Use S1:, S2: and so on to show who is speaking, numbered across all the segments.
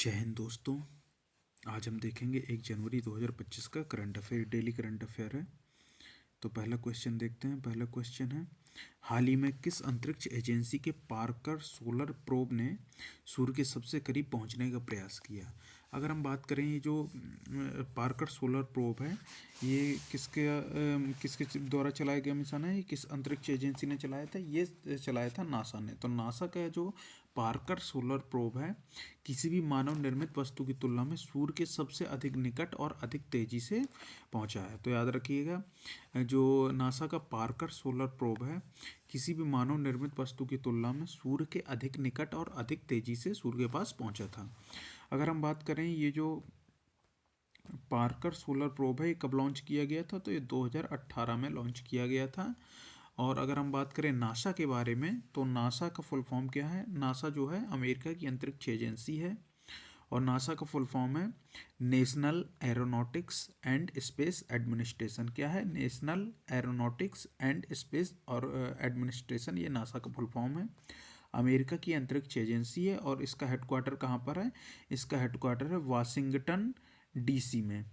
S1: जय हिंद दोस्तों। आज हम देखेंगे 1 जनवरी 2025 का current affair, daily current affair है। तो पहला क्वेश्चन देखते हैं। पहला क्वेश्चन है, हाल ही में किस अंतरिक्ष एजेंसी के पार्कर सोलर प्रोब ने सूर्य के सबसे करीब पहुंचने का प्रयास किया? अगर हम बात करें, ये जो पार्कर सोलर प्रोब है, ये किसके द्वारा चलाया गया मिशन है? ये किस अंतरिक्ष एजेंसी ने चलाया था? ये चलाया था नासा ने। तो नासा का जो पार्कर सोलर प्रोब है, किसी भी मानव निर्मित वस्तु की तुलना में सूर्य के सबसे अधिक निकट और अधिक तेजी से पहुंचा है। तो याद रखिएगा, जो नासा का पार्कर सोलर प्रोब है, किसी भी मानव निर्मित वस्तु की तुलना में सूर्य के अधिक निकट और अधिक तेजी से सूर्य के पास पहुंचा था। अगर हम बात करें, ये जो पार्कर सोलर प्रोब है, ये कब लॉन्च किया गया था? तो ये 2018 में लॉन्च किया गया था। और अगर हम बात करें नासा के बारे में, तो नासा का फुल फॉर्म क्या है? नासा जो है अमेरिका की अंतरिक्ष एजेंसी है, और नासा का फुल फॉर्म है national aeronautics and space administration. क्या है? नेशनल एरोनॉटिक्स एंड स्पेस और एडमिनिस्ट्रेशन, ये नासा का फुल फॉर्म है। अमेरिका की अंतरिक्ष एजेंसी है, और इसका हेडक्वार्टर कहाँ पर है? इसका हेडक्वार्टर है वाशिंगटन डीसी में।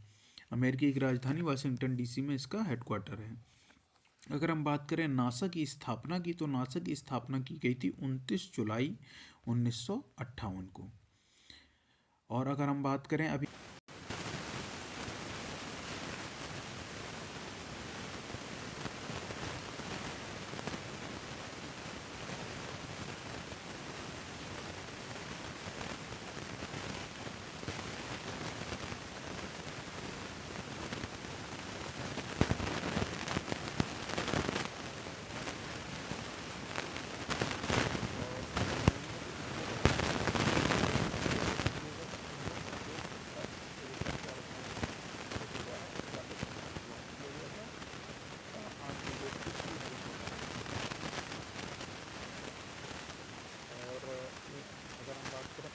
S1: अमेरिकी की राजधानी वाशिंगटन डीसी में इसका हेडक्वार्टर है। अगर हम बात करें नासा की स्थापना की, तो नासा की स्थापना की गई थी 29 जुलाई 1958 को। और अगर हम बात करें अभी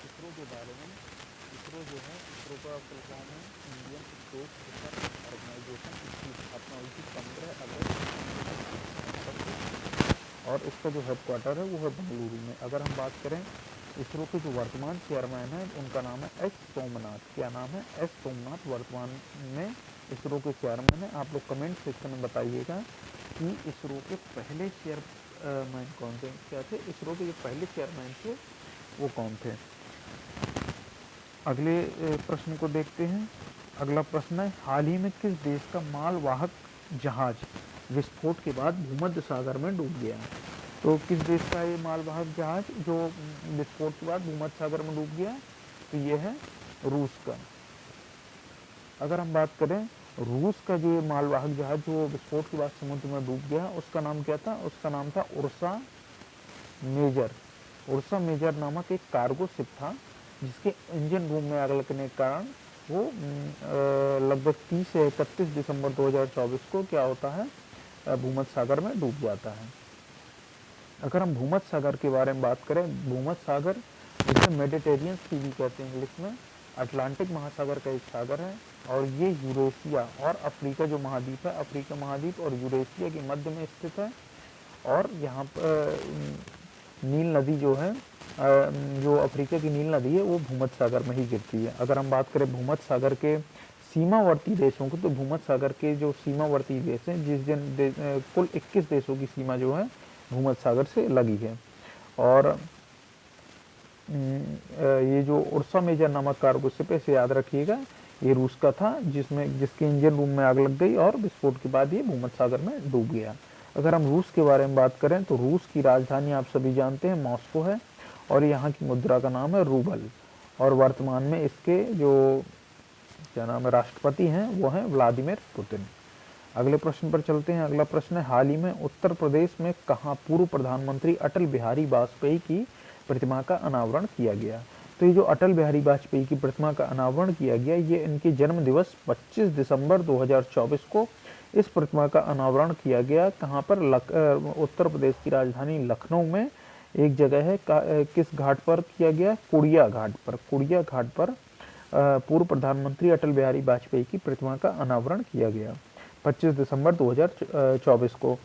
S1: इसरो के बारे में, इसरो जो है, इसरो का फुल फॉर्म है इंडियन स्पेस रिसर्च ऑर्गेनाइजेशन। इसकी स्थापना हुई थी 15 अगस्त 1970, और इसका जो हेडक्वार्टर है वो है बेंगलुरु में। अगर हम बात करें, इसरो के जो वर्तमान चेयरमैन हैं, उनका नाम है एस सोमनाथ। क्या नाम है? एस सोमनाथ वर्तमान में इसरो के चेयरमैन है। आप लोग कमेंट सेक्शन में बताइएगा कि इसरो के पहले चेयरमैन कौन थे? क्या थे? इसरो के जो पहले चेयरमैन थे वो कौन थे? अगले प्रश्न को देखते हैं। अगला प्रश्न है, हाल ही में किस देश का मालवाहक जहाज विस्फोट के बाद भूमध्य सागर में डूब गया? तो किस देश का ये मालवाहक जहाज जो विस्फोट के बाद भूमध्य सागर में डूब गया? तो ये है रूस का। अगर हम बात करें, रूस का जो मालवाहक जहाज जो विस्फोट के बाद समुद्र में डूब गया, उसका नाम क्या था? उसका नाम था उर्सा मेजर। उर्सा मेजर नामक एक कार्गो शिप था, जिसके इंजन रूम में आग लगने के कारण वो लगभग 30 से 31 दिसंबर 2024 को क्या होता है? भूमध्य सागर में डूब जाता है। अगर हम भूमध्य सागर के बारे में बात करें, भूमध्य सागर जिसे मेडिटेरियन सी भी कहते हैं इंग्लिश में, अटलांटिक महासागर का एक सागर है, और ये यूरेशिया और अफ्रीका जो महाद्वीप है, अफ्रीका महाद्वीप और यूरेशिया के मध्य में स्थित है। और यहाँ पर नील नदी जो है, जो अफ्रीका की नील नदी है, वो भूमध्य सागर में ही गिरती है। अगर हम बात करें भूमध्य सागर के सीमावर्ती देशों को, तो भूमध्य सागर के जो सीमावर्ती देश हैं, कुल 21 देशों की सीमा जो है भूमध्य सागर से लगी है। और ये जो उर्सा मेजर नामक कार्गो शिप है, इसे याद रखिएगा, ये रूस का था, जिसके इंजन रूम में आग लग गई और विस्फोट के बाद ये भूमध्य सागर में डूब गया। अगर हम रूस के बारे में बात करें, तो रूस की राजधानी आप सभी जानते हैं मॉस्को है, और यहाँ की मुद्रा का नाम है रूबल, और वर्तमान में इसके जो क्या नाम है राष्ट्रपति हैं, वो हैं व्लादिमीर पुतिन। अगले प्रश्न पर चलते हैं। अगला प्रश्न है, हाल ही में उत्तर प्रदेश में कहाँ पूर्व प्रधानमंत्री अटल बिहारी वाजपेयी की प्रतिमा का अनावरण किया गया? तो ये जो अटल बिहारी वाजपेयी की प्रतिमा का अनावरण किया गया, ये इनके जन्म दिवस 25 दिसंबर 2024 को इस प्रतिमा का अनावरण किया गया। कहाँ पर? उत्तर प्रदेश की राजधानी लखनऊ में एक जगह है, किस घाट पर किया गया? कुड़िया घाट पर। कुड़िया घाट पर पूर्व प्रधानमंत्री अटल बिहारी वाजपेयी की प्रतिमा का अनावरण किया गया 25 दिसंबर 2024 को।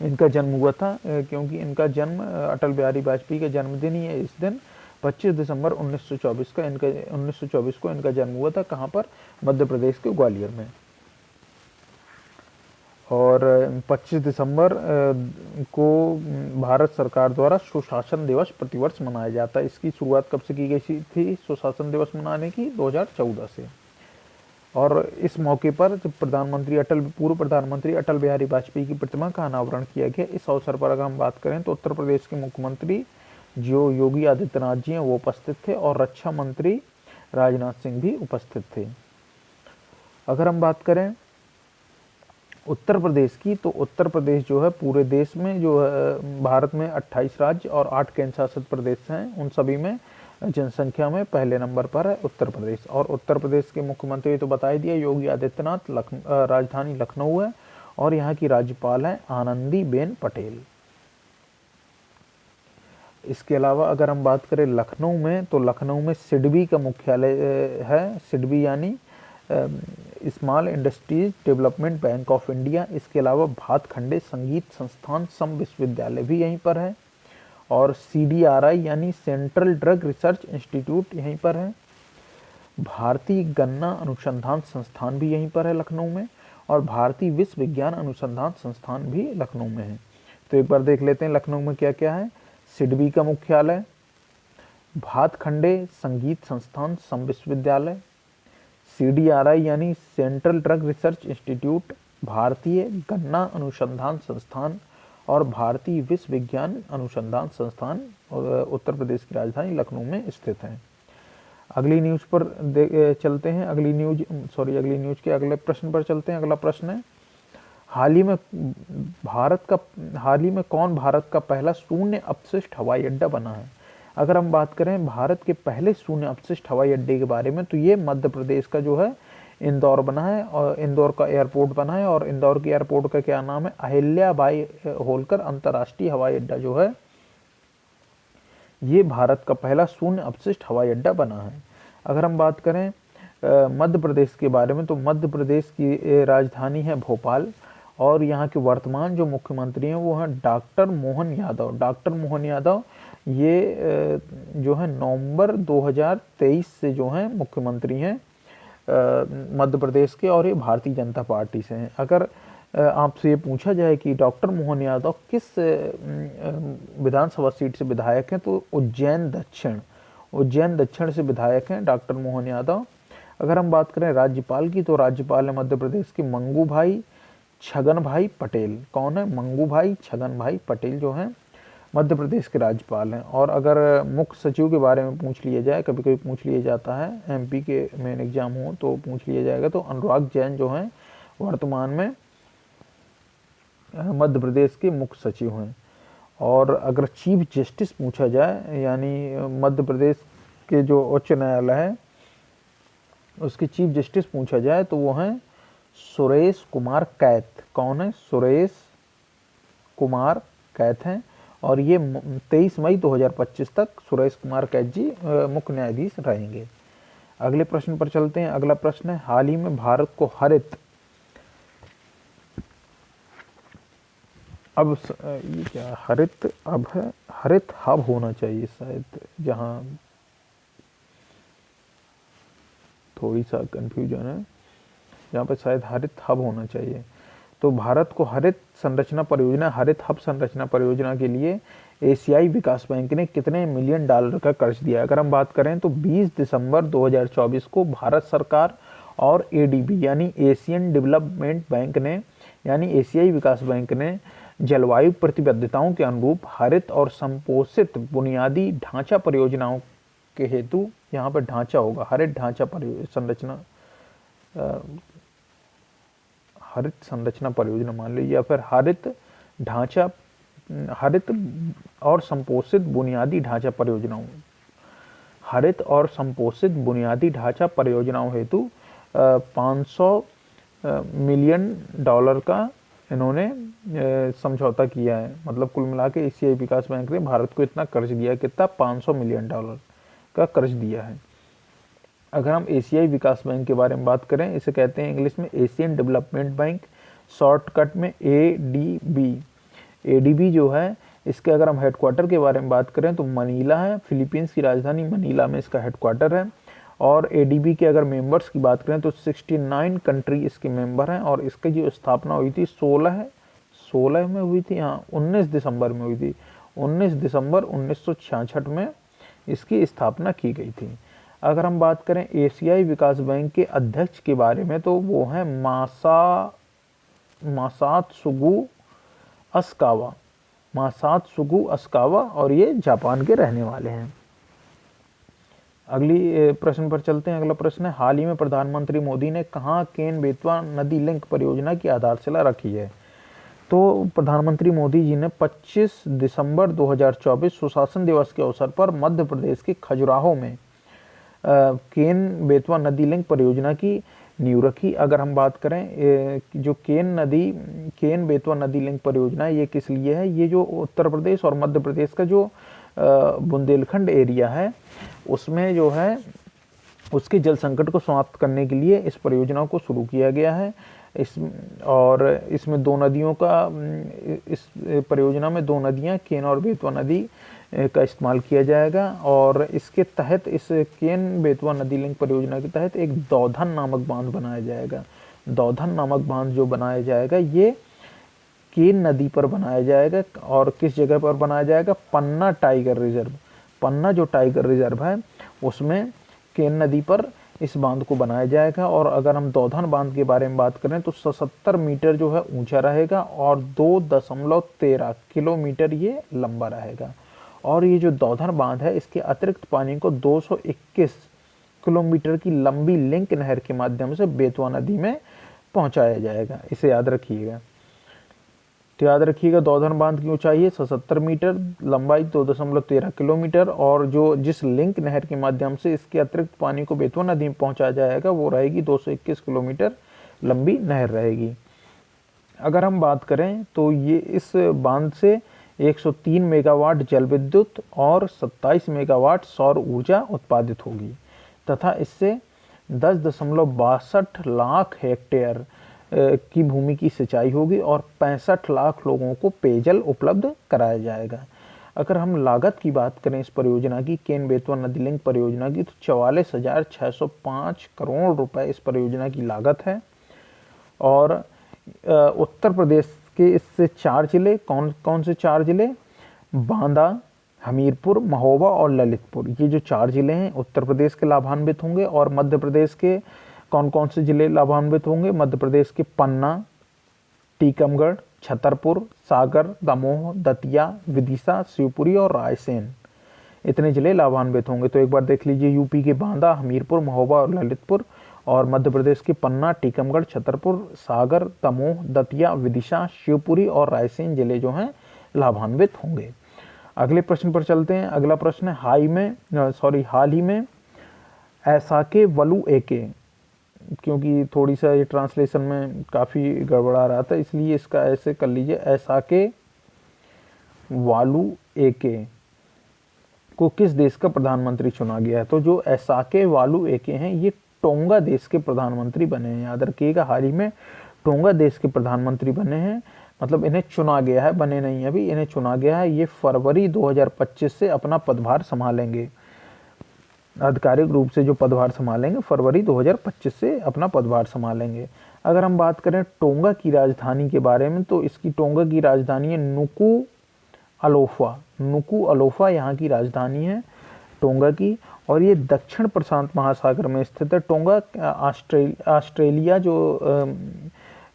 S1: इनका जन्म हुआ था, क्योंकि इनका जन्म अटल बिहारी वाजपेयी का जन्मदिन ही है इस दिन, 25 दिसंबर 1924 को इनका जन्म हुआ था। कहाँ पर? मध्य प्रदेश के ग्वालियर में। और 25 दिसंबर को भारत सरकार द्वारा सुशासन दिवस प्रतिवर्ष मनाया जाता है। इसकी शुरुआत कब से की गई थी सुशासन दिवस मनाने की? 2014 से। और इस मौके पर जब पूर्व प्रधानमंत्री अटल बिहारी वाजपेयी की प्रतिमा का अनावरण किया गया। इस अवसर पर अगर हम बात करें तो उत्तर प्रदेश के मुख्यमंत्री जो योगी आदित्यनाथ जी हैं वो उपस्थित थे और रक्षा मंत्री राजनाथ सिंह भी उपस्थित थे। अगर हम बात करें उत्तर प्रदेश की, तो उत्तर प्रदेश जो है पूरे देश में जो है भारत में 28 राज्य और 8 केंद्र शासित प्रदेश हैं, उन सभी में जनसंख्या में पहले नंबर पर है उत्तर प्रदेश। और उत्तर प्रदेश के मुख्यमंत्री तो बता ही दिया योगी आदित्यनाथ, राजधानी लखनऊ है और यहाँ की राज्यपाल है आनंदीबेन पटेल। इसके अलावा अगर हम बात करें लखनऊ में, तो लखनऊ में सिडबी का मुख्यालय है। सिडबी यानी small industries development bank of India. इसके अलावा भातखंडे संगीत संस्थान सम विश्वविद्यालय भी यहीं पर है। और CDRI यानी सेंट्रल ड्रग रिसर्च इंस्टीट्यूट यहीं पर है। भारतीय गन्ना अनुसंधान संस्थान भी यहीं पर है लखनऊ में। और भारतीय विश्व विज्ञान अनुसंधान संस्थान भी लखनऊ में है। तो एक बार देख लेते हैं लखनऊ में क्या क्या है। सिडबी का मुख्यालय, भातखंडे संगीत संस्थान सम विश्वविद्यालय, CDRI यानी सेंट्रल ड्रग रिसर्च इंस्टीट्यूट, भारतीय गन्ना अनुसंधान संस्थान और भारतीय विश्व विज्ञान अनुसंधान संस्थान उत्तर प्रदेश की राजधानी लखनऊ में स्थित हैं। अगली न्यूज पर चलते हैं। अगली न्यूज के अगले प्रश्न पर चलते हैं। अगला प्रश्न है, हाल ही में कौन भारत का पहला शून्य अपशिष्ट हवाई अड्डा बना है? अगर हम बात करें भारत के पहले शून्य अपशिष्ट हवाई अड्डे के बारे में, तो ये मध्य प्रदेश का जो है इंदौर बना है और इंदौर का एयरपोर्ट बना है। और इंदौर के एयरपोर्ट का क्या नाम है? अहिल्याबाई होलकर अंतर्राष्ट्रीय हवाई अड्डा जो है ये भारत का पहला शून्य अपशिष्ट हवाई अड्डा बना है। अगर हम बात करें मध्य प्रदेश के बारे में, तो मध्य प्रदेश की राजधानी है भोपाल और यहाँ के वर्तमान जो मुख्यमंत्री हैं वो हैं डॉक्टर मोहन यादव। डॉक्टर मोहन यादव ये जो है नवंबर 2023 से जो हैं मुख्यमंत्री हैं मध्य प्रदेश के और ये भारतीय जनता पार्टी से हैं। अगर आपसे ये पूछा जाए कि डॉक्टर मोहन यादव किस विधानसभा सीट से विधायक हैं, तो उज्जैन दक्षिण से विधायक हैं डॉक्टर मोहन यादव। अगर हम बात करें राज्यपाल की, तो राज्यपाल है मध्य प्रदेश के मंगू भाई छगन भाई पटेल। कौन है? मंगू भाई छगन भाई पटेल जो हैं मध्य प्रदेश के राज्यपाल हैं। और अगर मुख्य सचिव के बारे में पूछ लिया जाए, कभी कभी पूछ लिया जाता है, MP के मेन एग्जाम हो तो पूछ लिया जाएगा, तो अनुराग जैन जो हैं वर्तमान में मध्य प्रदेश के मुख्य सचिव हैं। और अगर चीफ जस्टिस पूछा जाए, यानी मध्य प्रदेश के जो उच्च न्यायालय है उसके चीफ जस्टिस पूछा जाए, तो वो हैं सुरेश कुमार कैथ। कौन है? सुरेश कुमार कैथ हैं और ये 23 मई 2025 तक सुरेश कुमार कैथ जी मुख्य न्यायाधीश रहेंगे। अगले प्रश्न पर चलते हैं। अगला प्रश्न है, हाल ही में भारत को हरित ये क्या हरित अब है? हरित हब होना चाहिए शायद, जहां थोड़ी सा कंफ्यूजन है, यहाँ पर शायद हरित हब होना चाहिए। तो भारत को हरित हब संरचना परियोजना के लिए एशियाई विकास बैंक ने कितने मिलियन डॉलर का कर्ज दिया? अगर हम बात करें तो 20 दिसंबर 2024 को भारत सरकार और ADB यानी एशियन डेवलपमेंट बैंक ने यानी एशियाई विकास बैंक ने जलवायु प्रतिबद्धताओं के अनुरूप हरित और संपोषित बुनियादी ढांचा परियोजनाओं के हेतु, यहाँ पर ढांचा होगा हरित संरचना परियोजना मान लीजिए, या फिर हरित और संपोषित बुनियादी ढांचा परियोजनाओं हेतु 500 मिलियन डॉलर का इन्होंने समझौता किया है। मतलब कुल मिला के एशियाई विकास बैंक ने भारत को इतना कर्ज दिया, कितना? 500 मिलियन डॉलर का कर्ज दिया है। अगर हम एशियाई विकास बैंक के बारे में बात करें, इसे कहते हैं इंग्लिश में एशियन डेवलपमेंट बैंक, शॉर्टकट में ADB। ADB जो है इसके अगर हम हेडक्वार्टर के बारे में बात करें तो मनीला है, फिलीपींस की राजधानी मनीला में इसका हेडक्वार्टर है। और एडीबी के अगर मेंबर्स की बात करें तो 69 कंट्री इसके मेंबर हैं। और इसकी जो स्थापना हुई थी 16 में हुई थी, हाँ 19 दिसंबर में हुई थी। 19 दिसंबर 1966 में इसकी स्थापना की गई थी। अगर हम बात करें एशियाई विकास बैंक के अध्यक्ष के बारे में तो वो हैं मासात्सुगु अस्कावा और ये जापान के रहने वाले हैं। अगली प्रश्न पर चलते हैं। अगला प्रश्न है, हाल ही में प्रधानमंत्री मोदी ने कहाँ केन बेतवा नदी लिंक परियोजना की आधारशिला रखी है? तो प्रधानमंत्री मोदी जी ने 25 दिसंबर 2024 सुशासन दिवस के अवसर पर मध्य प्रदेश के खजुराहो में केन बेतवा नदी लिंक परियोजना की नींव रखी। अगर हम बात करें जो केन बेतवा नदी लिंक परियोजना ये किस लिए है? ये जो उत्तर प्रदेश और मध्य प्रदेश का जो बुंदेलखंड एरिया है उसमें जो है उसके जल संकट को समाप्त करने के लिए इस परियोजना को शुरू किया गया है। इसमें दो नदियों का, इस परियोजना में दो नदियां केन और बेतवा नदी का इस्तेमाल किया जाएगा। और इसके तहत, इस केन बेतवा नदी लिंक परियोजना के तहत एक दौधन नामक बांध बनाया जाएगा। दौधन नामक बांध जो बनाया जाएगा ये केन नदी पर बनाया जाएगा। और किस जगह पर बनाया जाएगा? पन्ना टाइगर रिजर्व। पन्ना जो टाइगर रिजर्व है उसमें केन नदी पर इस बांध को बनाया जाएगा। और अगर हम दौधन बांध के बारे में बात करें तो 77 मीटर जो है ऊंचा रहेगा और 2.13 किलोमीटर ये लंबा रहेगा। और ये जो दौधन बांध है इसके अतिरिक्त पानी को 221 किलोमीटर की लंबी लिंक नहर के माध्यम से बेतवा नदी में पहुंचाया जाएगा। इसे याद रखिएगा। तो याद रखिएगा दौधन बांध की ऊंचाई है 77 मीटर, लंबाई 2.13 किलोमीटर और जिस लिंक नहर के माध्यम से इसके अतिरिक्त पानी को बेतवा नदी में पहुंचाया जाएगा वो रहेगी 221 किलोमीटर लंबी नहर रहेगी। अगर हम बात करें तो ये इस बांध से 103 मेगावाट जल विद्युत और 27 मेगावाट सौर ऊर्जा उत्पादित होगी तथा इससे 10.62 लाख हेक्टेयर की भूमि की सिंचाई होगी और 65 लाख लोगों को पेयजल उपलब्ध कराया जाएगा। अगर हम लागत की बात करें इस परियोजना की, केन बेतवा नदी लिंक परियोजना की, तो 44,605 करोड़ रुपए इस परियोजना की लागत है। और उत्तर प्रदेश के इससे 4 जिले, कौन से 4 जिले? बांदा, हमीरपुर, महोबा और ललितपुर, ये जो 4 जिले हैं उत्तर प्रदेश के लाभान्वित होंगे। और मध्य प्रदेश के कौन से जिले लाभान्वित होंगे? मध्य प्रदेश के पन्ना, टीकमगढ़, छतरपुर, सागर, दमोह, दतिया, विदिशा, शिवपुरी और रायसेन, इतने जिले लाभान्वित होंगे। तो एक बार देख लीजिए, यूपी के बांदा, हमीरपुर, महोबा और ललितपुर, और मध्य प्रदेश के पन्ना, टीकमगढ़, छतरपुर, सागर, दमोह, दतिया, विदिशा, शिवपुरी और रायसेन जिले जो हैं लाभान्वित होंगे। अगले प्रश्न पर चलते हैं। अगला प्रश्न है, हाल ही में ऐसाके वलु एके, क्योंकि थोड़ी सा ये ट्रांसलेशन में काफ़ी गड़बड़ा रहा था इसलिए इसका ऐसे कर लीजिए, ऐसाके वालू एके को किस देश का प्रधानमंत्री चुना गया है? तो जो ऐसाके वालू एके हैं ये टोंगा देश के प्रधानमंत्री बने हैं। याद रखिएगा, हाल ही में टोंगा देश के प्रधानमंत्री बने हैं, मतलब इन्हें चुना गया है, बने नहीं अभी, इन्हें चुना गया है। ये फरवरी 2025 से अपना पदभार संभालेंगे, आधिकारिक रूप से जो पदभार संभालेंगे फरवरी 2025 से अपना पदभार संभालेंगे। अगर हम बात करें टोंगा की राजधानी के बारे में तो इसकी टोंगा की राजधानी है नुकू अलोफा यहाँ की राजधानी है टोंगा की। और ये दक्षिण प्रशांत महासागर में स्थित है। टोंगा ऑस्ट्रेलिया जो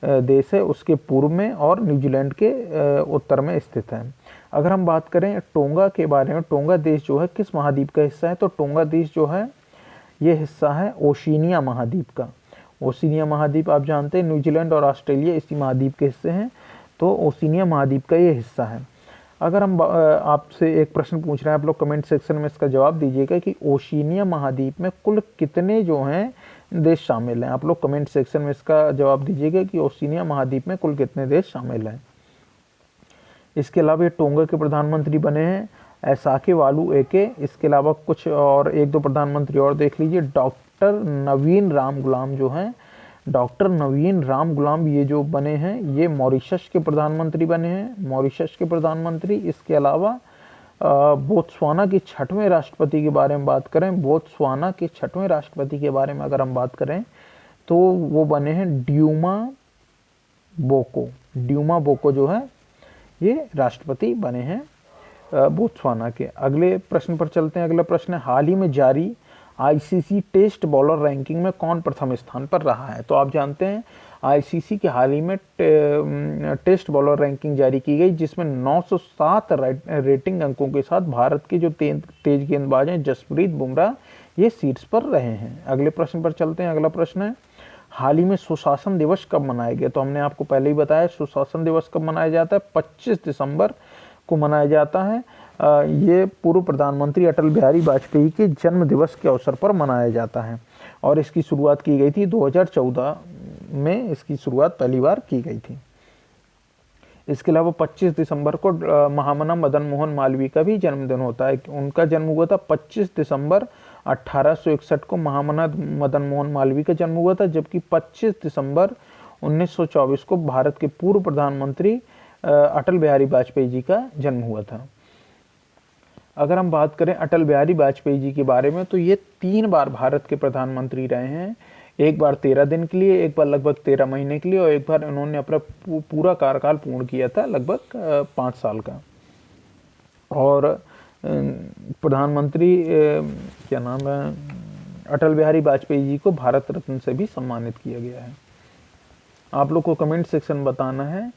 S1: देश है उसके पूर्व में और न्यूजीलैंड के उत्तर में स्थित है। अगर हम बात करें टोंगा के बारे में, टोंगा देश जो है किस महाद्वीप का हिस्सा है? तो टोंगा देश जो है ये हिस्सा है ओशिनिया महाद्वीप का। ओशिनिया महाद्वीप आप जानते हैं, न्यूजीलैंड और ऑस्ट्रेलिया इसी महाद्वीप के हिस्से हैं, तो ओशिनिया महाद्वीप का ये हिस्सा है। अगर हम आपसे एक प्रश्न पूछ रहे हैं, आप लोग कमेंट सेक्शन में इसका जवाब दीजिएगा कि ओशिनिया महाद्वीप में कुल कितने जो हैं देश शामिल हैं। आप लोग कमेंट सेक्शन में इसका जवाब दीजिएगा कि ओशिनिया महाद्वीप में कुल कितने देश शामिल हैं। इसके अलावा ये टोंगा के प्रधानमंत्री बने हैं ऐसाके वालू एके। इसके अलावा कुछ और 1-2 प्रधानमंत्री और देख लीजिए। डॉक्टर नवीन राम गुलाम जो हैं डॉक्टर नवीन राम गुलाम ये जो बने हैं ये मॉरिशस के प्रधानमंत्री बने हैं, मॉरिशस के प्रधानमंत्री। इसके अलावा बोत्सवाना के 6वें राष्ट्रपति के बारे में बात करें, बोत्सवाना के 6वें राष्ट्रपति के बारे में अगर हम बात करें तो वो बने हैं ड्यूमा बोको। ड्यूमा बोको जो है ये राष्ट्रपति बने हैं बोत्सवाना के। अगले प्रश्न पर चलते हैं। अगला प्रश्न है, हाल ही में जारी आईसीसी टेस्ट बॉलर रैंकिंग में कौन प्रथम स्थान पर रहा है? तो आप जानते हैं आईसीसी के हाल ही में टेस्ट बॉलर रैंकिंग जारी की गई, जिसमें 907 रेटिंग अंकों के साथ भारत के जो तेज गेंदबाज हैं जसप्रीत बुमराह ये सीट्स पर रहे हैं। अगले प्रश्न पर चलते हैं। अगला प्रश्न है, हाल ही में सुशासन दिवस कब मनाया गया? तो हमने आपको पहले ही बताया सुशासन दिवस कब मनाया जाता है, 25 दिसंबर को मनाया जाता है। ये पूर्व प्रधानमंत्री अटल बिहारी वाजपेयी के जन्म दिवस के अवसर पर मनाया जाता है और इसकी शुरुआत की गई थी 2014 में, इसकी शुरुआत पहली बार की गई थी। इसके अलावा 25 दिसंबर को महामना मदन मोहन मालवीय का भी जन्मदिन होता है। उनका जन्म हुआ था 25 दिसंबर 1861 को महामना मदन मोहन मालवीय का जन्म हुआ था, जबकि 25 दिसंबर 1924 को भारत के पूर्व प्रधानमंत्री अटल बिहारी वाजपेयी जी का जन्म हुआ था। अगर हम बात करें अटल बिहारी वाजपेयी जी के बारे में तो ये 3 बार भारत के प्रधानमंत्री रहे हैं। एक बार 13 दिन के लिए, एक बार लगभग 13 महीने के लिए और एक बार इन्होंने अपना पूरा कार्यकाल पूर्ण किया था लगभग 5 साल का। और प्रधानमंत्री क्या नाम है, अटल बिहारी वाजपेयी जी को भारत रत्न से भी सम्मानित किया गया है। आप लोग को कमेंट सेक्शन बताना है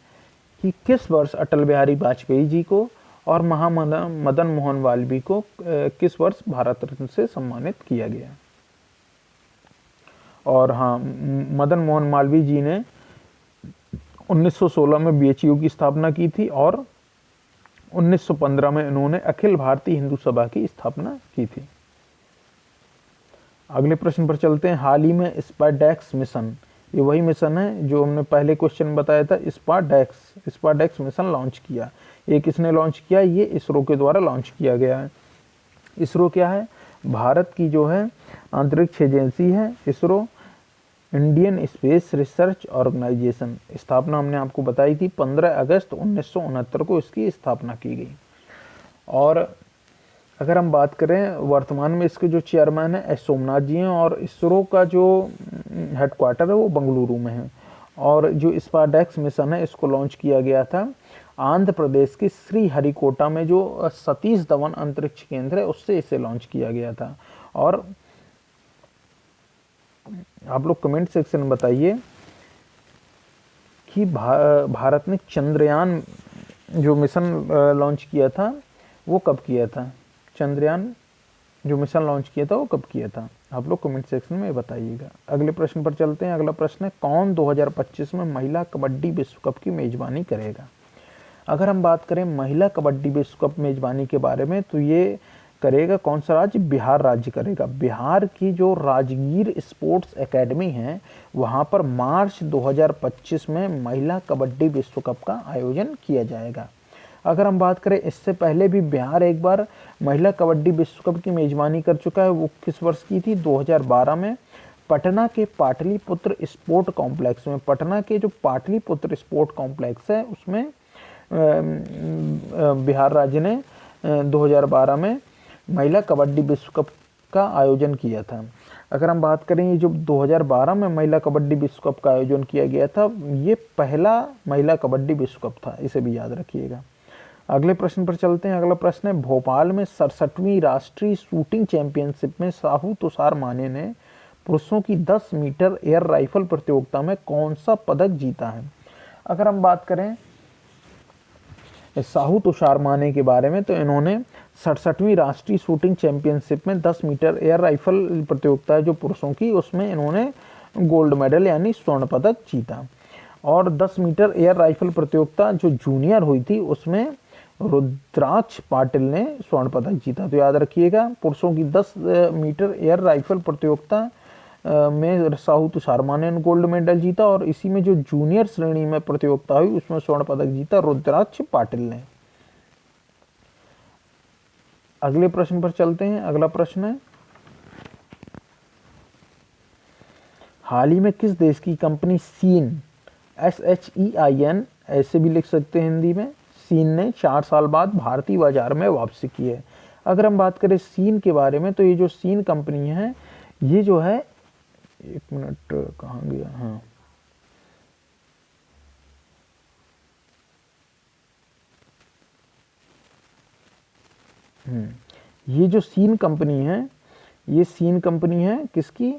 S1: कि किस वर्ष अटल बिहारी वाजपेयी जी को और महामना मदन मोहन मालवीय को किस वर्ष भारत रत्न से सम्मानित किया गया। और हाँ, मदन मोहन मालवीय जी ने 1916 में बीएचयू की स्थापना की थी और 1915 में इन्होंने अखिल भारतीय हिंदू सभा की स्थापना की थी। अगले प्रश्न पर चलते हैं। हाल ही में स्पारडेक्स मिशन, ये वही मिशन है जो हमने पहले क्वेश्चन बताया था, स्पारडेक्स मिशन लॉन्च किया। ये किसने लॉन्च किया? ये इसरो के द्वारा लॉन्च किया गया है। इसरो क्या है? भारत की जो है अंतरिक्ष एजेंसी है ISRO, Indian Space Research Organisation. स्थापना हमने आपको बताई थी 15 अगस्त 1969 को इसकी स्थापना की गई। और अगर हम बात करें वर्तमान में इसके जो चेयरमैन है एस सोमनाथ जी हैं और इसरो का जो हेडक्वार्टर है वो बेंगलुरु में है। और जो स्पारडेक्स मिशन है इसको लॉन्च किया गया था आंध्र प्रदेश के श्रीहरिकोटा में जो सतीश धवन अंतरिक्ष केंद्र है उससे इसे लॉन्च किया गया था। और आप लोग कमेंट सेक्शन में बताइए कि भारत ने चंद्रयान जो मिशन लॉन्च किया था वो कब किया था? चंद्रयान जो मिशन लॉन्च किया था वो कब किया था? आप लोग कमेंट सेक्शन में बताइएगा। अगले प्रश्न पर चलते हैं। अगला प्रश्न है, कौन 2025 में महिला कबड्डी विश्व कप की मेजबानी करेगा? अगर हम बात करें महिला कबड्डी विश्व कप मेजबानी के बारे में तो ये करेगा कौन सा राज्य? बिहार राज्य करेगा। बिहार की जो राजगीर स्पोर्ट्स एकेडमी है वहां पर मार्च 2025 में महिला कबड्डी विश्व कप का आयोजन किया जाएगा। अगर हम बात करें इससे पहले भी बिहार एक बार महिला कबड्डी विश्व कप की मेजबानी कर चुका है। वो किस वर्ष की थी? 2012 में पटना के पाटलिपुत्र स्पोर्ट कॉम्प्लेक्स में। पटना के जो पाटलिपुत्र स्पोर्ट कॉम्प्लेक्स है उसमें बिहार राज्य ने 2012 में महिला कबड्डी विश्व कप का आयोजन किया था। अगर हम बात करें ये जो 2012 में महिला कबड्डी विश्व कप का आयोजन किया गया था ये पहला महिला कबड्डी विश्व कप था, इसे भी याद रखिएगा। अगले प्रश्न पर चलते हैं। अगला प्रश्न है, भोपाल में 67वीं राष्ट्रीय शूटिंग चैंपियनशिप में साहू तुषार माने ने पुरुषों की 10 मीटर एयर राइफल प्रतियोगिता में कौन सा पदक जीता है? अगर हम बात करें साहू तुषार माने के बारे में तो इन्होंने 67वीं राष्ट्रीय शूटिंग चैंपियनशिप में 10 मीटर एयर राइफल प्रतियोगिता है जो पुरुषों की, उसमें इन्होंने गोल्ड मेडल यानी स्वर्ण पदक जीता। और 10 मीटर एयर राइफल प्रतियोगिता जो जूनियर हुई थी उसमें रुद्राक्ष पाटिल ने स्वर्ण पदक जीता। तो याद रखिएगा पुरुषों की 10 मीटर एयर राइफल प्रतियोगिता में साहू तुषार माने ने गोल्ड मेडल जीता और इसी में जो जूनियर श्रेणी में प्रतियोगिता हुई उसमें स्वर्ण पदक जीता रुद्राक्ष पाटिल ने। अगले प्रश्न पर चलते हैं। अगला प्रश्न है, हाल ही में किस देश की कंपनी सीन, SHEIN ऐसे भी लिख सकते हैं हिंदी में, सीन ने 4 साल बाद भारतीय बाजार में वापसी की है। अगर हम बात करें सीन के बारे में, तो ये जो सीन कंपनी है, ये जो है, एक मिनट कहाँ गया, हाँ, ये जो सीन कंपनी है, ये सीन कंपनी है किसकी,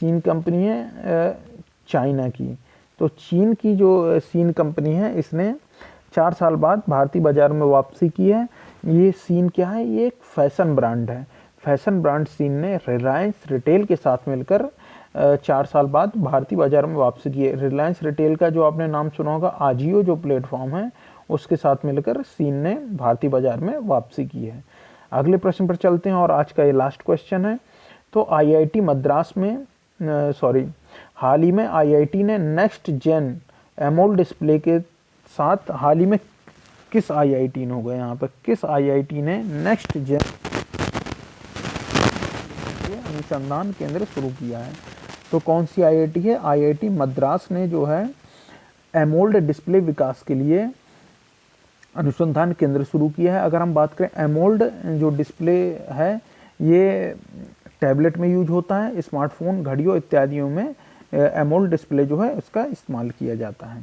S1: सीन कंपनी है चाइना की। तो चीन की जो सीन कंपनी है, इसने 4 साल बाद भारतीय बाजार में वापसी की है। ये सीन क्या है, ये एक फैशन ब्रांड है। फैशन ब्रांड सीन ने रिलायंस रिटेल के साथ मिलकर 4 साल बाद भारतीय बाजार में वापसी की है। रिलायंस रिटेल का जो आपने नाम सुना होगा, आजियो जो प्लेटफॉर्म है, उसके साथ मिलकर सीन ने भारतीय बाजार में वापसी की है। अगले प्रश्न पर चलते हैं और आज का ये लास्ट क्वेश्चन है। तो IIT मद्रास में हाल ही में IIT ने नेक्स्ट जेन एमोल्ड डिस्प्ले के साथ हाल ही में किस IIT ने होगा, यहाँ पर किस IIT ने नेक्स्ट जेन अनुसंधान केंद्र शुरू किया है। तो कौन सी IIT है, IIT मद्रास ने जो है एमोल्ड डिस्प्ले विकास के लिए अनुसंधान केंद्र शुरू किया है। अगर हम बात करें, एमोल्ड जो डिस्प्ले है, ये टैबलेट में यूज होता है, स्मार्टफोन, घड़ियों इत्यादियों में एमोल्ड डिस्प्ले जो है उसका इस्तेमाल किया जाता है।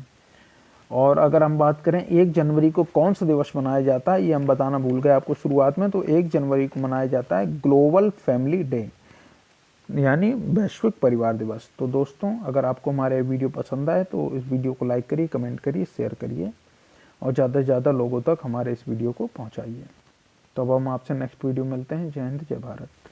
S1: और अगर हम बात करें 1 जनवरी को कौन सा दिवस मनाया जाता है, ये हम बताना भूल गए आपको शुरुआत में। तो 1 जनवरी को मनाया जाता है ग्लोबल फैमिली डे, यानी वैश्विक परिवार दिवस। तो दोस्तों, अगर आपको हमारे वीडियो पसंद आए तो इस वीडियो को लाइक करिए, कमेंट करिए, शेयर करिए और ज़्यादा से ज़्यादा लोगों तक हमारे इस वीडियो को पहुंचाइए। तो अब हम आपसे नेक्स्ट वीडियो मिलते हैं। जय हिंद, जय भारत।